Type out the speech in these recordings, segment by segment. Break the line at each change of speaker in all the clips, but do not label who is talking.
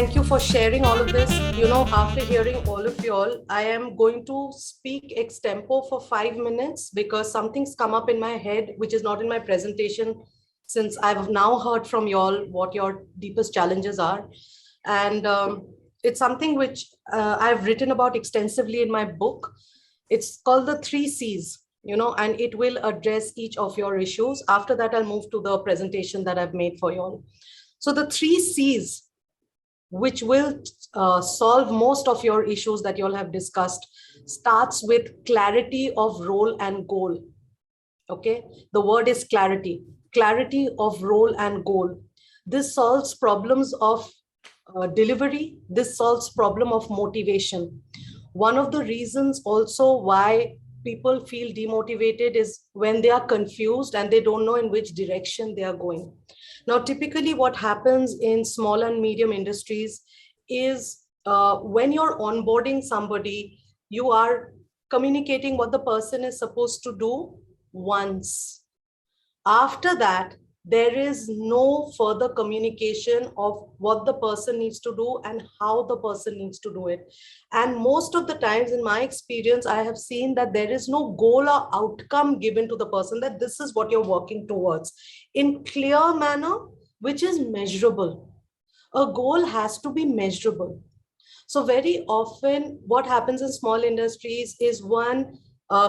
thank you for sharing all of this. After hearing all of y'all, I am going to speak extempo for 5 minutes because something's come up in my head, which is not in my presentation, since I've now heard from y'all what your deepest challenges are. And it's something which I've written about extensively in my book. It's called the 3C's, and it will address each of your issues. After that, I'll move to the presentation that I've made for y'all. So the 3C's, which will solve most of your issues that you all have discussed, starts with clarity of role and goal. Okay, the word is clarity of role and goal. This solves problems of delivery. This solves problem of motivation. One of the reasons also why people feel demotivated is when they are confused and they don't know in which direction they are going. Now, typically what happens in small and medium industries is when you're onboarding somebody, you are communicating what the person is supposed to do once. After that, there is no further communication of what the person needs to do and how the person needs to do it. And most of the times in my experience, I have seen that there is no goal or outcome given to the person, that this is what you're working towards in clear manner, which is measurable. A goal has to be measurable. So very often what happens in small industries is one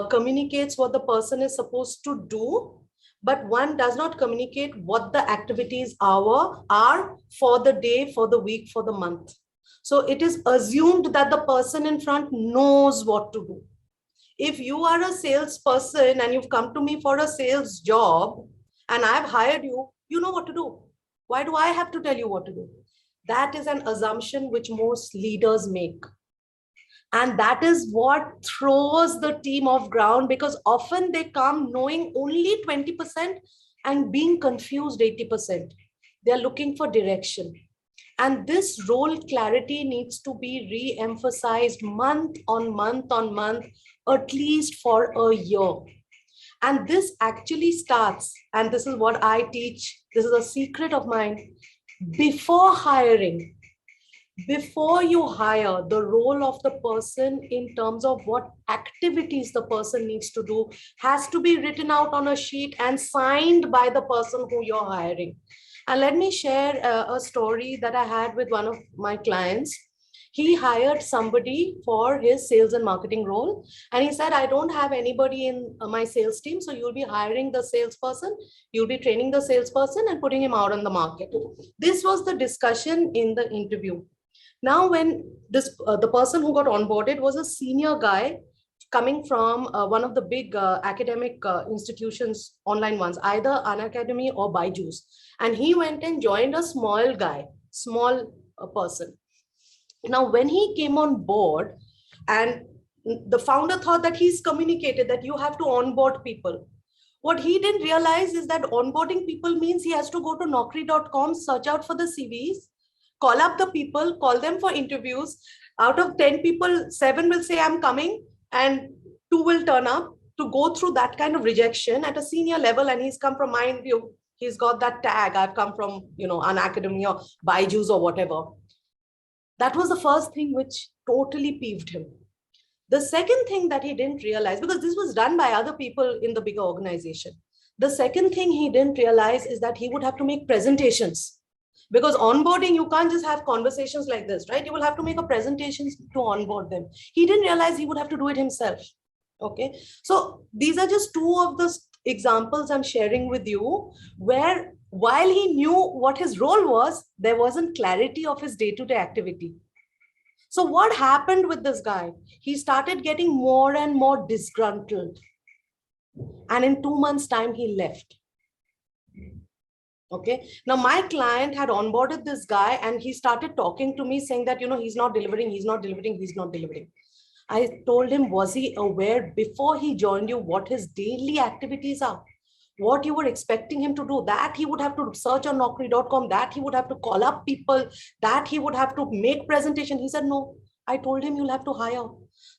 communicates what the person is supposed to do, but one does not communicate what the activities are for the day, for the week, for the month. So it is assumed that the person in front knows what to do. If you are a salesperson and you've come to me for a sales job and I've hired you, you know what to do. Why do I have to tell you what to do? That is an assumption which most leaders make. And that is what throws the team off ground, because often they come knowing only 20% and being confused 80%. They're looking for direction. And this role clarity needs to be re-emphasized month on month on month, at least for a year. And this actually starts, and this is what I teach, this is a secret of mine, before hiring. Before you hire, the role of the person in terms of what activities the person needs to do has to be written out on a sheet and signed by the person who you're hiring. And let me share a story that I had with one of my clients. He hired somebody for his sales and marketing role. And he said, I don't have anybody in my sales team. So you'll be hiring the salesperson, you'll be training the salesperson and putting him out on the market. This was the discussion in the interview. Now, when the person who got onboarded was a senior guy coming from one of the big academic institutions, online ones, either Unacademy or Byju's. And he went and joined a small person. Now, when he came on board, and the founder thought that he's communicated that you have to onboard people. What he didn't realize is that onboarding people means he has to go to naukri.com, search out for the CVs, call up the people, call them for interviews. Out of 10 people, 7 will say, I'm coming, and 2 will turn up. To go through that kind of rejection at a senior level, and he's come from Mindview, he's got that tag, I've come from, Unacademy or Byju's or whatever. That was the first thing which totally peeved him. The second thing that he didn't realize, because this was done by other people in the bigger organization, the second thing he didn't realize is that he would have to make presentations. Because onboarding, you can't just have conversations like this, right? You will have to make a presentation to onboard them. He didn't realize he would have to do it himself. Okay. So these are just two of the examples I'm sharing with you, where while he knew what his role was, there wasn't clarity of his day-to-day activity. So what happened with this guy? He started getting more and more disgruntled. And in 2 months' time, he left. Okay. Now, my client had onboarded this guy and he started talking to me saying that, he's not delivering. I told him, was he aware before he joined you what his daily activities are? What you were expecting him to do? That he would have to search on naukri.com, that he would have to call up people, that he would have to make presentation. He said, no, I told him you'll have to hire.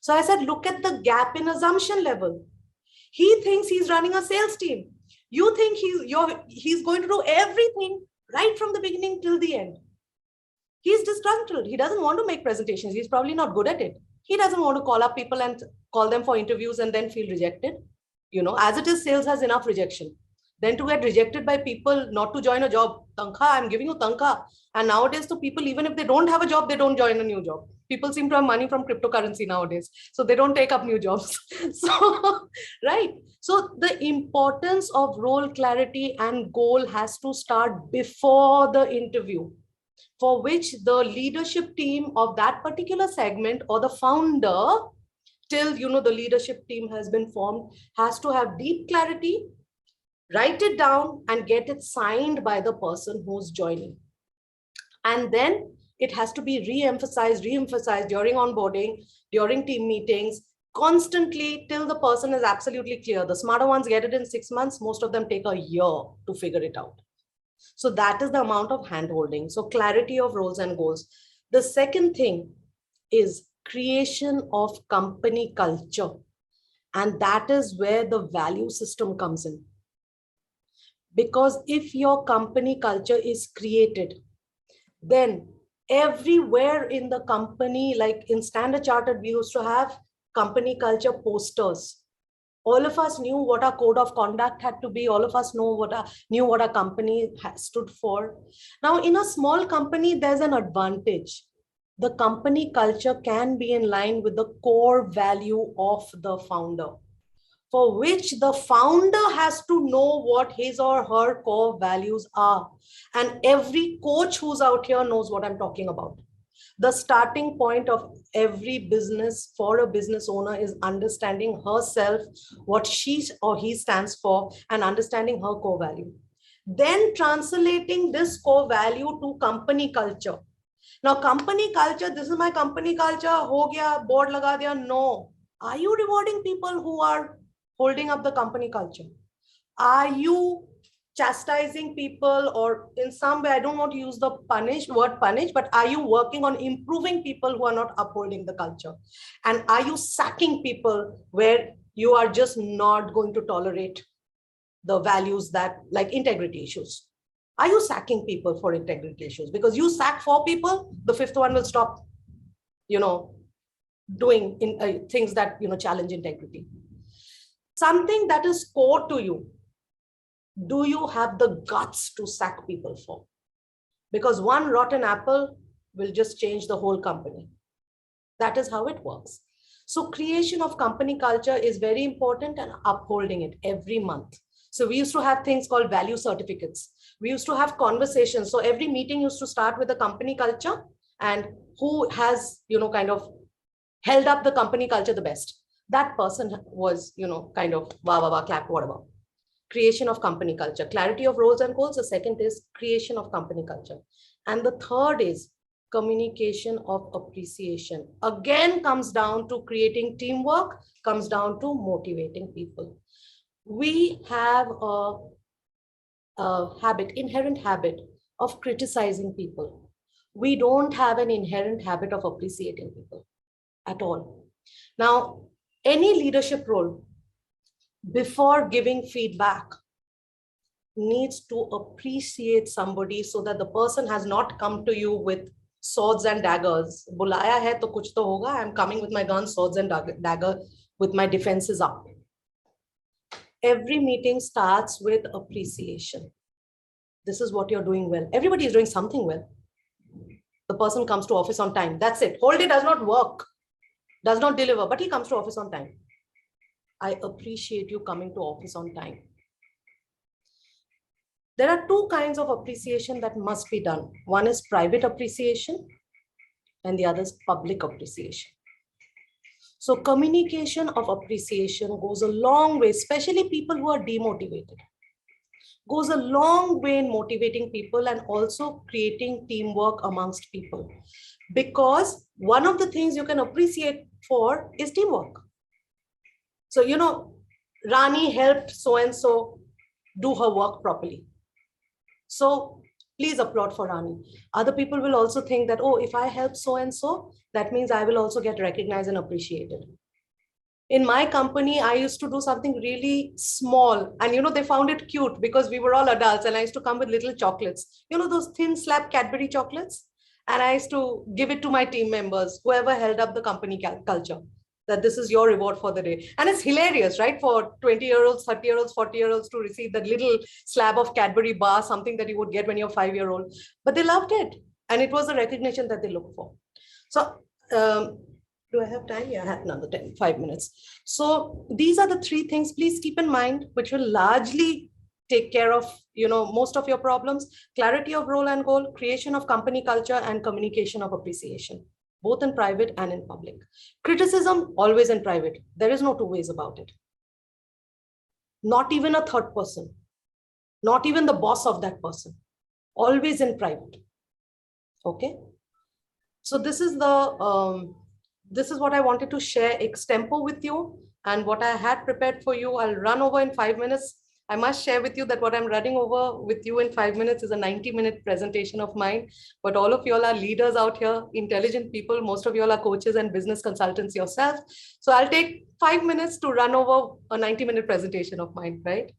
So I said, look at the gap in assumption level. He thinks he's running a sales team. You think he's going to do everything right from the beginning till the end. He's disgruntled. He doesn't want to make presentations. He's probably not good at it. He doesn't want to call up people and call them for interviews and then feel rejected. As it is, sales has enough rejection. Then to get rejected by people not to join a job, tankha, I'm giving you tankha. And nowadays, to people, even if they don't have a job, they don't join a new job. People seem to have money from cryptocurrency nowadays, so they don't take up new jobs. So, right. So the importance of role clarity and goal has to start before the interview, for which the leadership team of that particular segment or the founder, till the leadership team has been formed, has to have deep clarity, write it down and get it signed by the person who's joining. And then it has to be re-emphasized during onboarding, during team meetings, constantly, till the person is absolutely clear. The smarter ones get it in 6 months. Most of them take a year to figure it out. So that is the amount of hand-holding. So clarity of roles and goals. The second thing is creation of company culture. And that is where the value system comes in. Because if your company culture is created, then everywhere in the company, like in Standard Chartered, we used to have company culture posters. All of us knew what our code of conduct had to be. All of us knew what our company stood for. Now, in a small company, there's an advantage. The company culture can be in line with the core value of the founder, for which the founder has to know what his or her core values are. And every coach who's out here knows what I'm talking about. The starting point of every business for a business owner is understanding herself, what she or he stands for, and understanding her core value. Then translating this core value to company culture. Now, company culture, this is my company culture, ho gaya, board laga diya. No. Are you rewarding people who are holding up the company culture? Are you chastising people, or in some way, I don't want to use the word punish, but are you working on improving people who are not upholding the culture? And are you sacking people where you are just not going to tolerate the values that, like integrity issues? Are you sacking people for integrity issues? Because you sack 4 people, the 5th one will stop, doing things that, challenge integrity. Something that is core to you, do you have the guts to sack people for? Because one rotten apple will just change the whole company. That is how it works. So creation of company culture is very important, and upholding it every month. So we used to have things called value certificates. We used to have conversations. So every meeting used to start with the company culture and who has, kind of held up the company culture the best. That person was, kind of wah, wah, wah, clap, whatever. Creation of company culture, clarity of roles and goals. The second is creation of company culture. And the third is communication of appreciation. Again, comes down to creating teamwork, comes down to motivating people. We have a inherent habit of criticizing people. We don't have an inherent habit of appreciating people at all. Now, any leadership role, before giving feedback, needs to appreciate somebody so that the person has not come to you with swords and daggers. Bulaya hai to kuch to hoga. I'm coming with my guns, swords and dagger with my defenses up. Every meeting starts with appreciation. This is what you're doing well. Everybody is doing something well. The person comes to office on time. That's it. Whole day does not work, does not deliver, but he comes to office on time. I appreciate you coming to office on time. There are 2 kinds of appreciation that must be done. One is private appreciation and the other is public appreciation. So communication of appreciation goes a long way, especially people who are demotivated. Goes a long way in motivating people and also creating teamwork amongst people. Because one of the things you can appreciate for is teamwork. So, Rani helped so-and-so do her work properly. So please applaud for Rani. Other people will also think that, oh, if I help so-and-so, that means I will also get recognized and appreciated. In my company, I used to do something really small and, they found it cute because we were all adults and I used to come with little chocolates, those thin slab Cadbury chocolates. And I used to give it to my team members, whoever held up the company culture, that this is your reward for the day. And it's hilarious, right? For 20-year-olds, 30-year-olds, 40-year-olds to receive that little slab of Cadbury bar, something that you would get when you're 5-year-old. But they loved it. And it was the recognition that they looked for. So do I have time? Yeah, I have another 5 minutes. So these are the 3 things, please keep in mind, which will largely take care of, most of your problems: clarity of role and goal, creation of company culture, and communication of appreciation, both in private and in public. Criticism, always in private. There is no 2 ways about it. Not even a third person, not even the boss of that person, always in private. Okay. So this is what I wanted to share extempo with you, and what I had prepared for you. I'll run over in 5 minutes. I must share with you that what I'm running over with you in 5 minutes is a 90-minute presentation of mine. But all of you all are leaders out here, intelligent people. Most of you all are coaches and business consultants yourself. So I'll take 5 minutes to run over a 90-minute presentation of mine, right?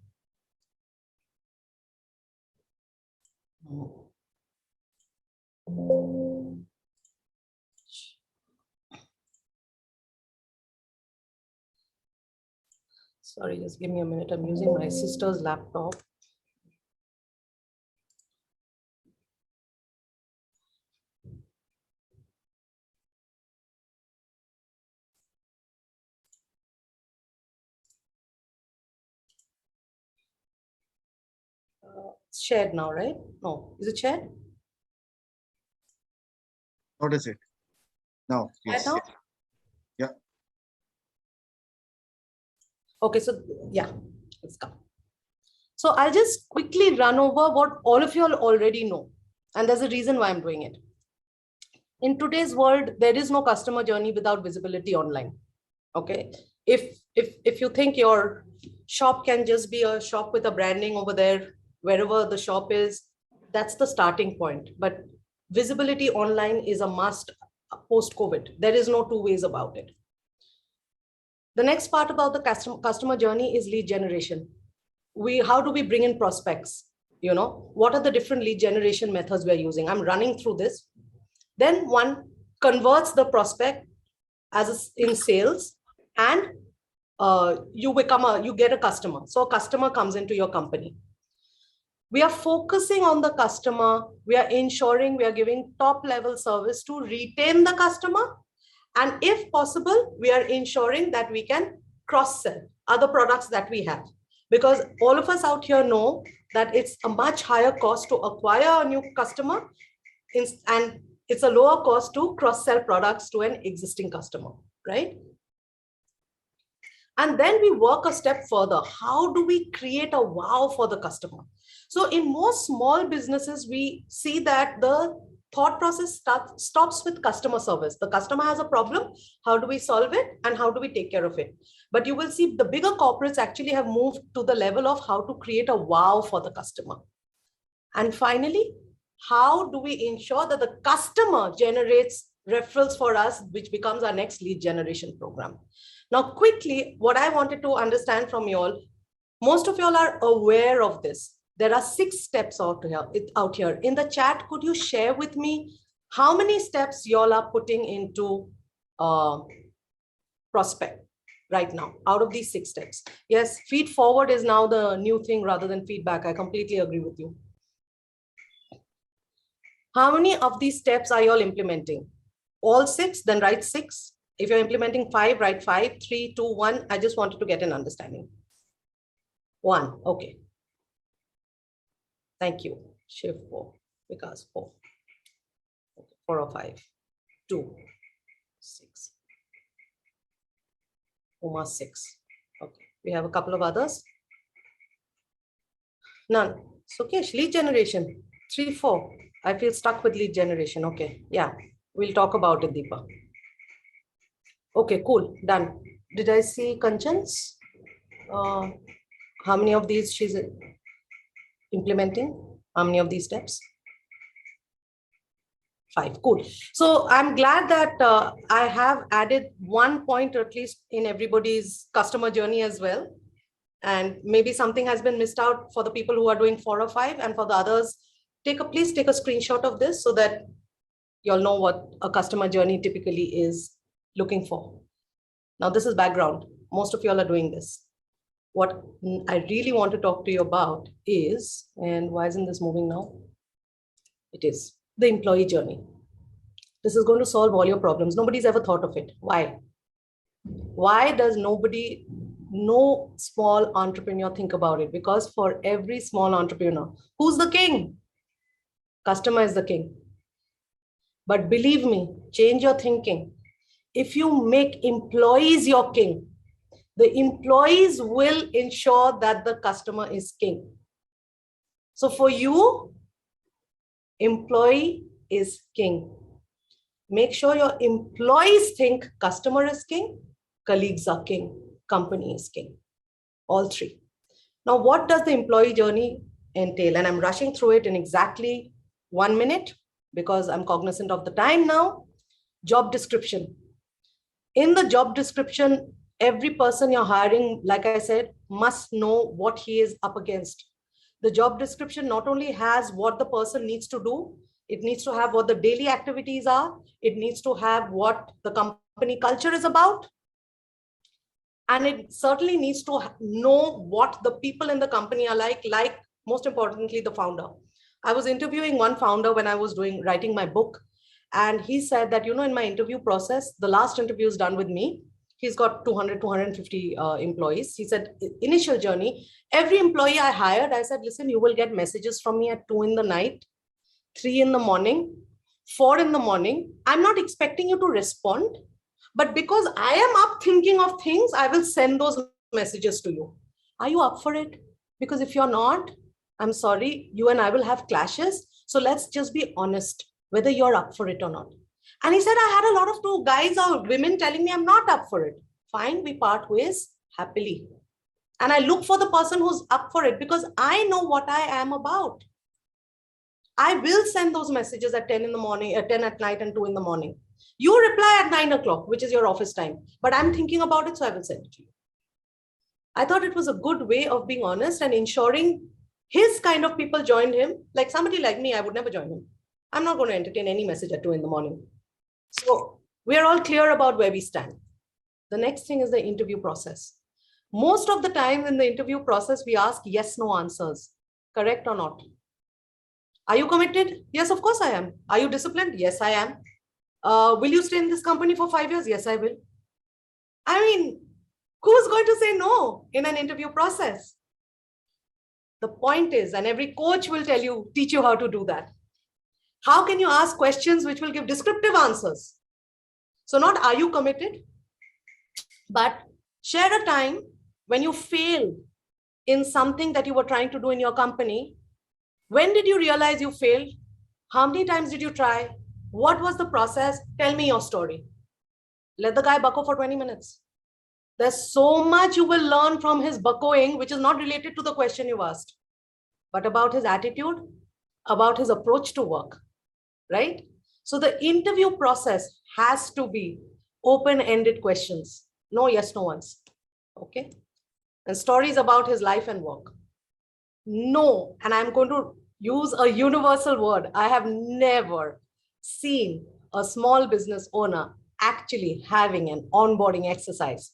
Sorry, just give me a minute. I'm using my sister's laptop. It's shared now, right? No, is it shared?
What is it? No. Yes.
Now?
Yeah.
Okay, so yeah, let's come. So I'll just quickly run over what all of you all already know. And there's a reason why I'm doing it. In today's world, there is no customer journey without visibility online. Okay. If you think your shop can just be a shop with a branding over there, wherever the shop is, that's the starting point. But visibility online is a must post-COVID. There is no 2 ways about it. The next part about the customer journey is lead generation. How do we bring in prospects? What are the different lead generation methods we're using? I'm running through this. Then one converts the prospect in sales, and you get a customer. So a customer comes into your company. We are focusing on the customer. We are ensuring we are giving top level service to retain the customer. And if possible, we are ensuring that we can cross-sell other products that we have. Because all of us out here know that it's a much higher cost to acquire a new customer, and it's a lower cost to cross-sell products to an existing customer, right? And then we work a step further. How do we create a wow for the customer? So in most small businesses, we see that the thought process stops with customer service. The customer has a problem. How do we solve it? And how do we take care of it? But you will see the bigger corporates actually have moved to the level of how to create a wow for the customer. And finally, how do we ensure that the customer generates referrals for us, which becomes our next lead generation program? Now, quickly, what I wanted to understand from you all, most of you all are aware of this. There are 6 steps out here. In the chat, could you share with me how many steps you all are putting into prospect right now out of these 6 steps? Yes, feed forward is now the new thing rather than feedback. I completely agree with you. How many of these steps are you all implementing? All 6, then write 6. If you're implementing 5, write 5, 3, 2, 1. I just wanted to get an understanding. 1, okay. Thank you. Shift 4, because 4. Okay. 4 or 5, 2, 6. Uma 6. Okay. We have a couple of others. None. So, okay, lead generation 3, 4. I feel stuck with lead generation. Okay. Yeah, we'll talk about it, Deepa. Okay, cool. Done. Did I see Kanchan's? How many of these she's implementing? How many of these steps? 5. Cool. So I'm glad that I have added 1 point at least in everybody's customer journey as well. And maybe something has been missed out for the people who are doing 4 or 5, and for the others, please take a screenshot of this so that You all know what a customer journey typically is looking for. Now, this is background. Most of you all are doing this. What I really want to talk to you about is, and why isn't this moving now? It is the employee journey. This is going to solve all your problems. Nobody's ever thought of it. Why? Why does no small entrepreneur think about it? Because for every small entrepreneur, who's the king? Customer is the king. But believe me, change your thinking. If you make employees your king, the employees will ensure that the customer is king. So for you, employee is king. Make sure your employees think customer is king, colleagues are king, company is king. All three. Now, what does the employee journey entail? And I'm rushing through it in exactly 1 minute because I'm cognizant of the time now. Job description. In the job description, every person you're hiring, like I said, must know what he is up against. The job description not only has what the person needs to do, it needs to have what the daily activities are. It needs to have what the company culture is about. And it certainly needs to know what the people in the company are like most importantly, the founder. I was interviewing one founder when I was writing my book. And he said that, in my interview process, the last interview is done with me. He's got 200, 250 employees. He said, initial journey, every employee I hired, I said, listen, you will get messages from me at 2 in the night, 3 in the morning, 4 in the morning. I'm not expecting you to respond, but because I am up thinking of things, I will send those messages to you. Are you up for it? Because if you're not, I'm sorry, you and I will have clashes. So let's just be honest, whether you're up for it or not. And he said, I had a lot of two guys or women telling me I'm not up for it. Fine, we part ways happily. And I look for the person who's up for it because I know what I am about. I will send those messages at 10 in the morning, at 10 at night and 2 in the morning. You reply at 9 o'clock, which is your office time. But I'm thinking about it, so I will send it to you. I thought it was a good way of being honest and ensuring his kind of people joined him. Like somebody like me, I would never join him. I'm not going to entertain any message at 2 in the morning. So we are all clear about where we stand. The next thing is the interview process. Most of the time in the interview process, we ask yes, no answers. Correct or not? Are you committed? Yes, of course I am. Are you disciplined? Yes, I am. Will you stay in this company for 5 years? Yes, I will. I mean, who's going to say no in an interview process? The point is, and every coach will teach you how to do that. How can you ask questions which will give descriptive answers? So not are you committed, but share a time when you failed in something that you were trying to do in your company. When did you realize you failed? How many times did you try? What was the process? Tell me your story. Let the guy bucko for 20 minutes. There's so much you will learn from his buckoing, which is not related to the question you asked, but about his attitude, about his approach to work, right? So the interview process has to be open-ended questions. No yes, no ones, okay? And stories about his life and work. No, and I'm going to use a universal word. I have never seen a small business owner actually having an onboarding exercise.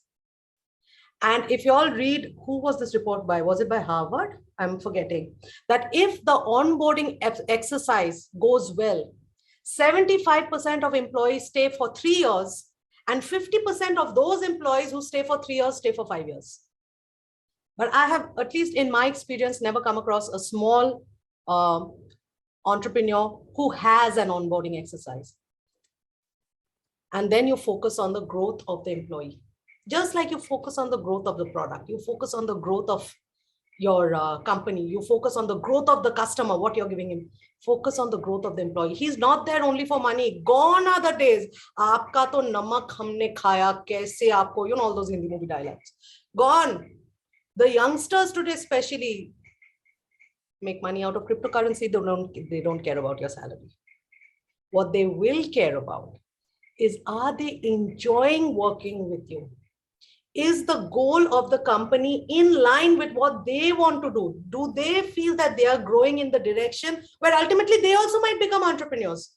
And if you all read, who was this report by? Was it by Harvard? I'm forgetting. That if the onboarding exercise goes well, 75% of employees stay for 3 years, and 50% of those employees who stay for 3 years stay for 5 years. But I have, at least in my experience, never come across a small entrepreneur who has an onboarding exercise. And then you focus on the growth of the employee. Just like you focus on the growth of the product, you focus on the growth of your company, you focus on the growth of the customer, what you're giving him, focus on the growth of the employee. He's not there only for money. Gone are the days. Aapka to namak humne khaya, kaise aapko, all those Hindi movie dialogues. Gone. The youngsters today especially make money out of cryptocurrency. They don't care about your salary. What they will care about is, are they enjoying working with you? Is the goal of the company in line with what they want to do? Do they feel that they are growing in the direction where ultimately they also might become entrepreneurs?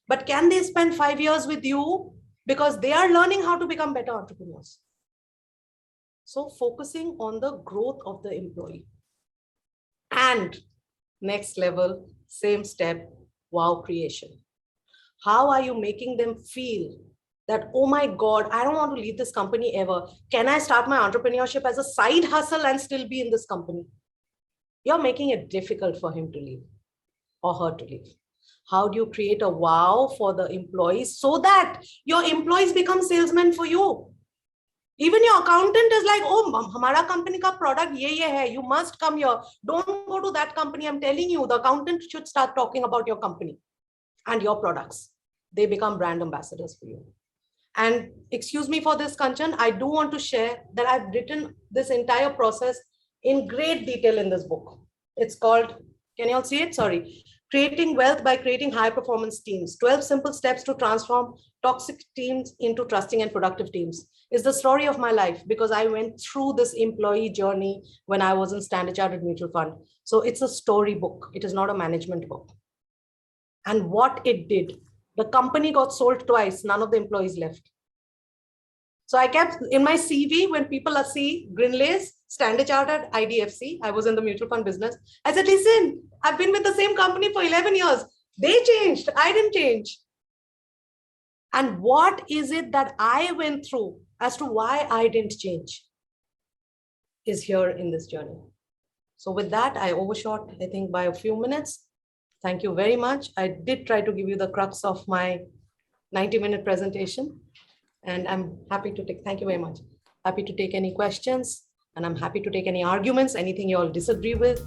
But can they spend 5 years with you? Because they are learning how to become better entrepreneurs. So focusing on the growth of the employee. And next level, same step, wow creation. How are you making them feel that, oh my God, I don't want to leave this company ever. Can I start my entrepreneurship as a side hustle and still be in this company? You're making it difficult for him to leave or her to leave. How do you create a wow for the employees so that your employees become salesmen for you? Even your accountant is like, oh, hamara company ka product ye hai. You must come here. Don't go to that company. I'm telling you, the accountant should start talking about your company and your products. They become brand ambassadors for you. And excuse me for this, Kanchan, I do want to share that I've written this entire process in great detail in this book. It's called, can you all see it? Sorry. Creating Wealth by Creating High Performance Teams. 12 Simple Steps to Transform Toxic Teams into Trusting and Productive Teams. It's the story of my life because I went through this employee journey when I was in Standard Chartered Mutual Fund. So it's a story book. It is not a management book. And what it did, the company got sold twice. None of the employees left. So I kept in my CV, when people see Grinlays, Standard Chartered, IDFC, I was in the mutual fund business. I said, listen, I've been with the same company for 11 years. They changed. I didn't change. And what is it that I went through as to why I didn't change is here in this journey. So with that, I overshot, I think, by a few minutes. Thank you very much. I did try to give you the crux of my 90-minute presentation. And I'm happy to take, thank you very much. Happy to take any questions, and I'm happy to take any arguments, anything you all disagree with.